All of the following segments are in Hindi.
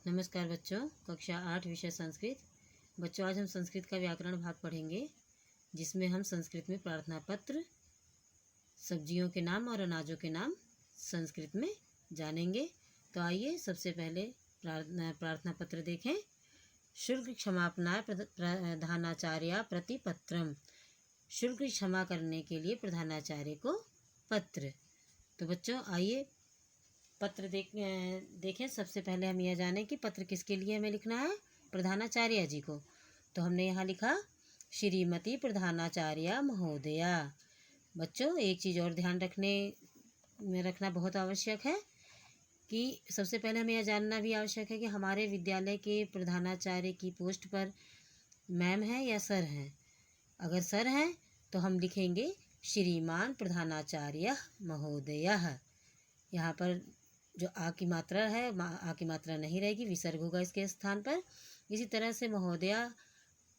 नमस्कार बच्चों, कक्षा 8 विषय संस्कृत। बच्चों, आज हम संस्कृत का व्याकरण भाग पढ़ेंगे, जिसमें हम संस्कृत में प्रार्थना पत्र, सब्जियों के नाम और अनाजों के नाम संस्कृत में जानेंगे। तो आइए सबसे पहले प्रार्थना पत्र देखें। शुल्क क्षमापनाय प्रधानाचार्य प्रति पत्रम। शुल्क क्षमा करने के लिए प्रधानाचार्य को पत्र। तो बच्चों आइए पत्र देखें। सबसे पहले हम यह जानें कि पत्र किसके लिए हमें लिखना है। प्रधानाचार्य जी को। तो हमने यहाँ लिखा श्रीमती प्रधानाचार्य महोदया। बच्चों, एक चीज़ और ध्यान रखना बहुत आवश्यक है कि सबसे पहले हमें यह जानना भी आवश्यक है कि हमारे विद्यालय के प्रधानाचार्य की पोस्ट पर मैम है या सर हैं। अगर सर हैं तो हम लिखेंगे श्रीमान प्रधानाचार्य महोदयः। यहाँ पर जो आ की मात्रा है, आ की मात्रा नहीं रहेगी, विसर्ग होगा इसके स्थान पर। इसी तरह से महोदया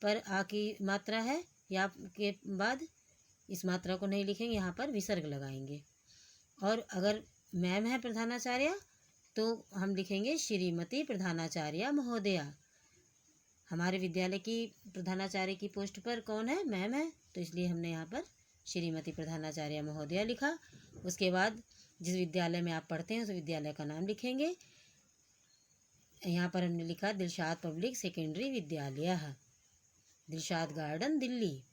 पर आ की मात्रा है, या के बाद इस मात्रा को नहीं लिखेंगे, यहाँ पर विसर्ग लगाएंगे। और अगर मैम है प्रधानाचार्य तो हम लिखेंगे श्रीमती प्रधानाचार्य महोदया। हमारे विद्यालय की प्रधानाचार्य की पोस्ट पर कौन है? मैम है, तो इसलिए हमने यहाँ पर श्रीमती प्रधानाचार्य महोदया लिखा। उसके बाद जिस विद्यालय में आप पढ़ते हैं उस विद्यालय का नाम लिखेंगे। यहाँ पर हमने लिखा दिलशाद पब्लिक सेकेंडरी विद्यालय, दिलशाद गार्डन, दिल्ली।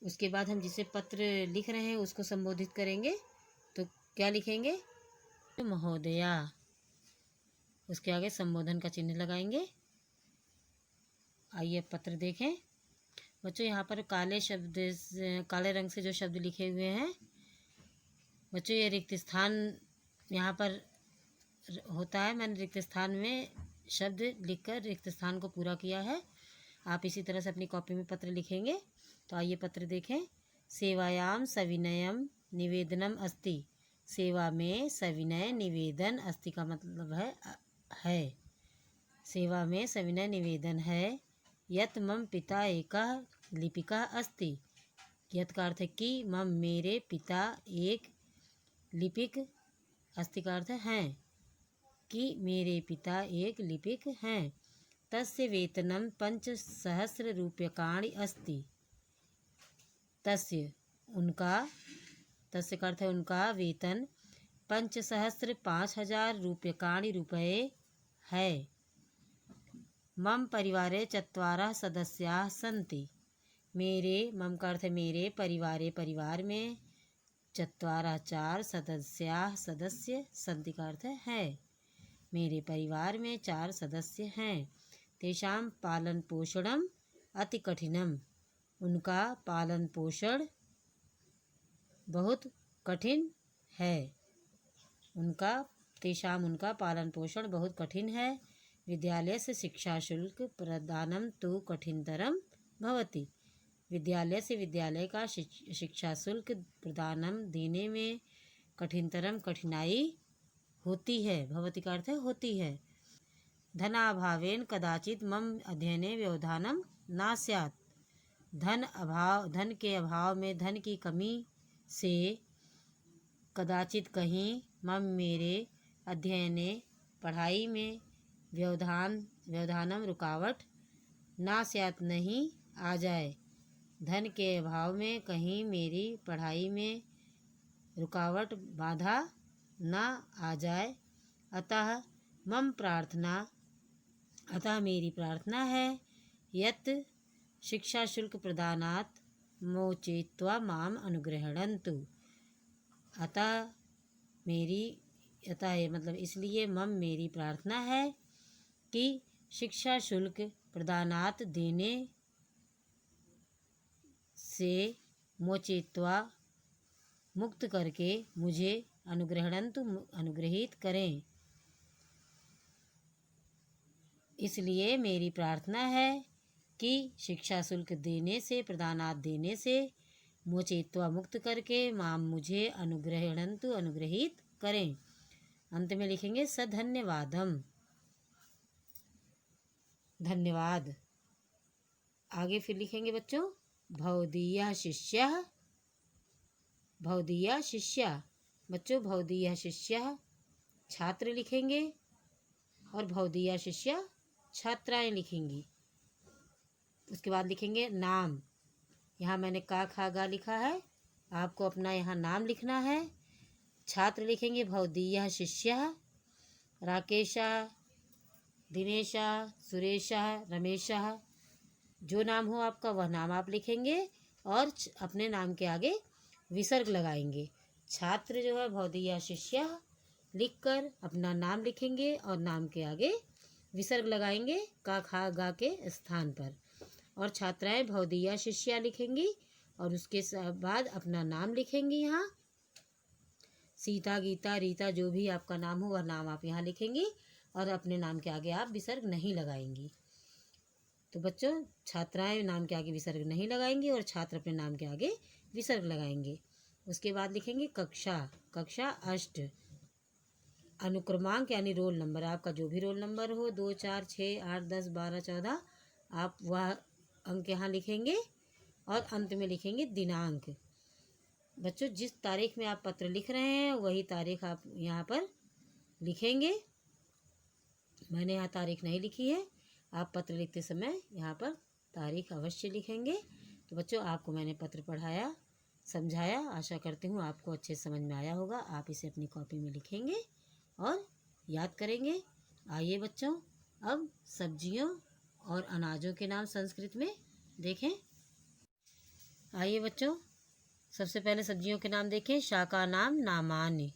उसके बाद हम जिसे पत्र लिख रहे हैं उसको संबोधित करेंगे, तो क्या लिखेंगे? महोदया। उसके आगे संबोधन का चिन्ह लगाएंगे। आइए पत्र देखें। बच्चों, यहाँ पर काले रंग से जो शब्द लिखे हुए हैं, बच्चों ये रिक्त स्थान यहाँ पर होता है। मैंने रिक्त स्थान में शब्द लिखकर रिक्त स्थान को पूरा किया है। आप इसी तरह से अपनी कॉपी में पत्र लिखेंगे। तो आइए पत्र देखें। सेवायाम सविनयम निवेदनम अस्ति। सेवा में सविनय निवेदन अस्ति का मतलब है। सेवा में सविनय निवेदन है। यत मम पिता एकः लिपिका अस्ति। यत का अर्थ है कि मम मेरे पिता एक लिपिक, अस्ति का अर्थ हैं कि मेरे पिता एक लिपिक हैं। तस्य वेतनम 5,000 रूप्यकाणि अस्ति। तस्य उनका, तस्य का अर्थ है उनका, वेतन 5,000 रूप्यकाणि रुपये है। मम परिवारे 4 सदस्याः सन्ति। मेरे, मम का अर्थ है मेरे, परिवार में 4 सदस्य, सन्ति का अर्थ है मेरे परिवार में 4 सदस्य हैं। तेषां पालन पोषणम अति कठिनम। उनका पालन पोषण बहुत कठिन है। उनका पालन पोषण बहुत कठिन है। विद्यालय से शिक्षा शुल्क प्रदानम तो कठिनतरम भवति। विद्यालय से विद्यालय का शिक्षा शुल्क प्रदानम देने में कठिनाई होती है। भवति का अर्थ है होती है। धनाभावेन कदाचित मम अध्ययने व्यवधानम न स्यात्। धन के अभाव में, धन की कमी से, कदाचित कहीं, मम मेरे, अध्ययने पढ़ाई में, व्यवधानम रुकावट, ना स्यात् नहीं आ जाए। धन के अभाव में कहीं मेरी पढ़ाई में रुकावट, बाधा ना आ जाए। अतः मेरी प्रार्थना है यत् शिक्षा शुल्क प्रदानात् मोचयित्वा माम अनुगृह्णन्तु। मतलब इसलिए मम मेरी प्रार्थना है कि शिक्षा शुल्क प्रदानात् देने से, मोचयित्वा मुक्त करके, मुझे अनुगृह्णन्तु अनुग्रहित करें। इसलिए मेरी प्रार्थना है कि शिक्षा शुल्क देने से, प्रदानात् देने से, मोचयित्वा मुक्त करके, माम मुझे अनुगृह्णन्तु अनुग्रहित करें। अंत में लिखेंगे सधन्यवादम, धन्यवाद। आगे फिर लिखेंगे बच्चों भवदीयः शिष्यः। भवदीयः शिष्यः, बच्चों भवदीयः शिष्यः छात्र लिखेंगे। और भवदीया शिष्या छात्राएं लिखेंगी। उसके बाद लिखेंगे नाम। यहाँ मैंने का खा गा लिखा है, आपको अपना यहाँ नाम लिखना है। छात्र लिखेंगे भवदीया शिष्या राकेशा दिनेशा सुरेशा रमेशा, जो नाम हो आपका वह नाम आप लिखेंगे और अपने नाम के आगे विसर्ग लगाएंगे। छात्र जो है भवदीया शिष्या लिखकर अपना नाम लिखेंगे और नाम के आगे विसर्ग लगाएंगे का खा गा के स्थान पर। और छात्राएं भवदीया शिष्या लिखेंगी और उसके बाद अपना नाम लिखेंगी। यहाँ सीता गीता रीता जो भी आपका नाम हो वह नाम आप यहाँ लिखेंगी और अपने नाम के आगे आप विसर्ग नहीं लगाएंगी। तो बच्चों, छात्राएं नाम के आगे विसर्ग नहीं लगाएंगी और छात्र अपने नाम के आगे विसर्ग लगाएंगे। उसके बाद लिखेंगे कक्षा। कक्षा अष्ट। अनुक्रमांक यानी रोल नंबर, आपका जो भी रोल नंबर हो 2 4 6 8 10 12 14, आप वह अंक यहाँ लिखेंगे और अंत में लिखेंगे दिनांक। बच्चों, जिस तारीख में आप पत्र लिख रहे हैं वही तारीख आप यहाँ पर लिखेंगे। मैंने यहाँ तारीख नहीं लिखी है, आप पत्र लिखते समय यहाँ पर तारीख अवश्य लिखेंगे। तो बच्चों, आपको मैंने पत्र पढ़ाया, समझाया, आशा करती हूँ आपको अच्छे समझ में आया होगा। आप इसे अपनी कॉपी में लिखेंगे और याद करेंगे। आइए बच्चों, अब सब्जियों और अनाजों के नाम संस्कृत में देखें। आइए बच्चों, सबसे पहले सब्जियों के नाम देखें। शाका नाम नामानि।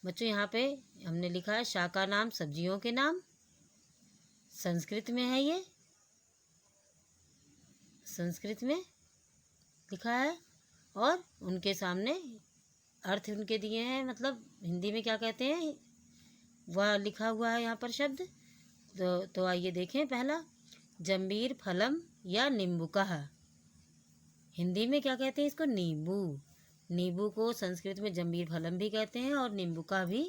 बच्चों, यहाँ पे हमने लिखा है शाका नाम सब्जियों के नाम, संस्कृत में है, ये संस्कृत में लिखा है और उनके सामने अर्थ उनके दिए हैं, मतलब हिंदी में क्या कहते हैं वह लिखा हुआ है यहाँ पर शब्द। तो आइए देखें। पहला, जंबीर फलम या नींबू का। हिंदी में क्या कहते हैं इसको? नींबू। नींबू को संस्कृत में जंबीर फलम भी कहते हैं और नींबू का भी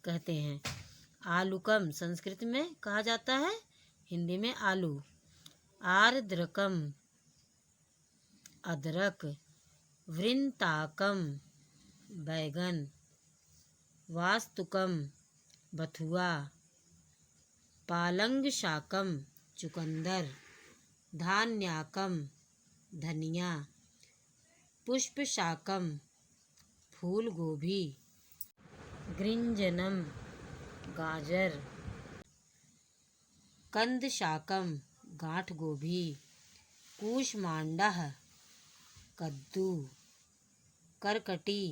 कहते हैं। आलूकम संस्कृत में कहा जाता है, हिंदी में आलू। आर्द्रकम अदरक। वृंताकम बैगन। वास्तुकम बथुआ। पालंग शाकम चुकंदर। धान्याकम धनिया। पुष्प शाकम फूल गोभी। गृंजनम गाजर। कंद शाकम गांठ गोभी। कूष्मांडः कद्दू। करकटी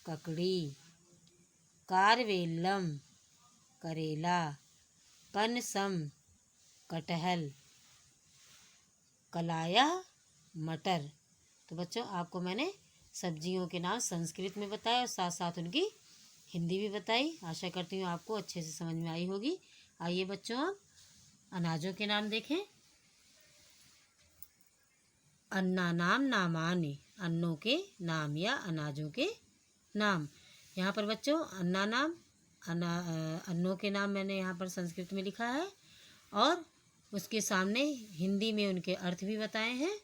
ककड़ी। कारवेल्लम करेला। पनसम कटहल। कलाया मटर। तो बच्चों, आपको मैंने सब्जियों के नाम संस्कृत में बताए और साथ साथ उनकी हिंदी भी बताई। आशा करती हूँ आपको अच्छे से समझ में आई होगी। आइए बच्चों, अब अनाजों के नाम देखें। अन्नानाम नामानि। अन्नों के नाम या अनाजों के नाम। यहाँ पर बच्चों अन्ना नाम अन्नों के नाम मैंने यहाँ पर संस्कृत में लिखा है और उसके सामने हिंदी में उनके अर्थ भी बताए हैं।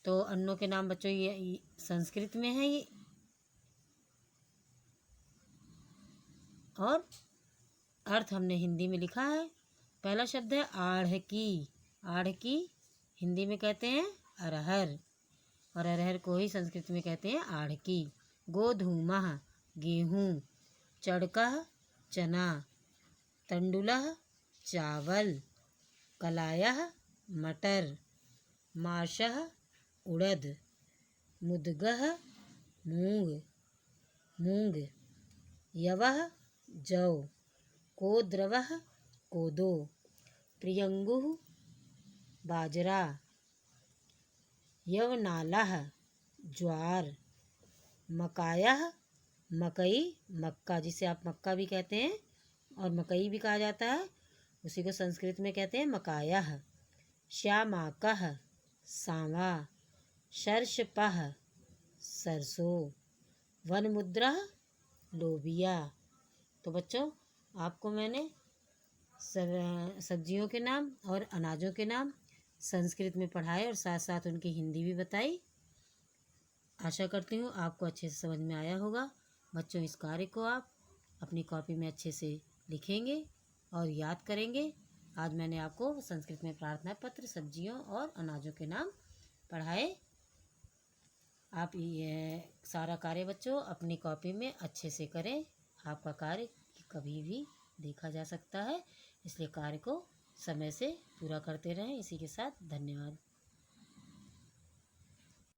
तो अन्नों के नाम बच्चों ये संस्कृत में है, ये और अर्थ हमने हिंदी में लिखा है। पहला शब्द है आढ़ की। आढ़ की हिंदी में कहते हैं अरहर और अरहर को ही संस्कृत में कहते हैं आढ़ की। गोधूमः गेहूँ। चड़कः चना। तंडुलः चावल। कलायः मटर। माशः उड़द। मुद्गः मूंग मूंग। यवः जौ। कोद्रवः कोदो। प्रियंगुः बाजरा। यवनालः ज्वार। मकायः मकई मक्का, जिसे आप मक्का भी कहते हैं और मकई भी कहा जाता है, उसी को संस्कृत में कहते हैं मकायः। श्यामाकः सांवा। सर्षपः सरसों। वनमुद्रः लोबिया। तो बच्चों, आपको मैंने सब्जियों के नाम और अनाजों के नाम संस्कृत में पढ़ाए और साथ साथ उनकी हिंदी भी बताई। आशा करती हूँ आपको अच्छे से समझ में आया होगा। बच्चों, इस कार्य को आप अपनी कॉपी में अच्छे से लिखेंगे और याद करेंगे। आज मैंने आपको संस्कृत में प्रार्थना पत्र, सब्जियों और अनाजों के नाम पढ़ाए। आप ये सारा कार्य बच्चों अपनी कॉपी में अच्छे से करें। आपका कार्य कभी भी देखा जा सकता है, इसलिए कार्य को समय से पूरा करते रहें। इसी के साथ धन्यवाद।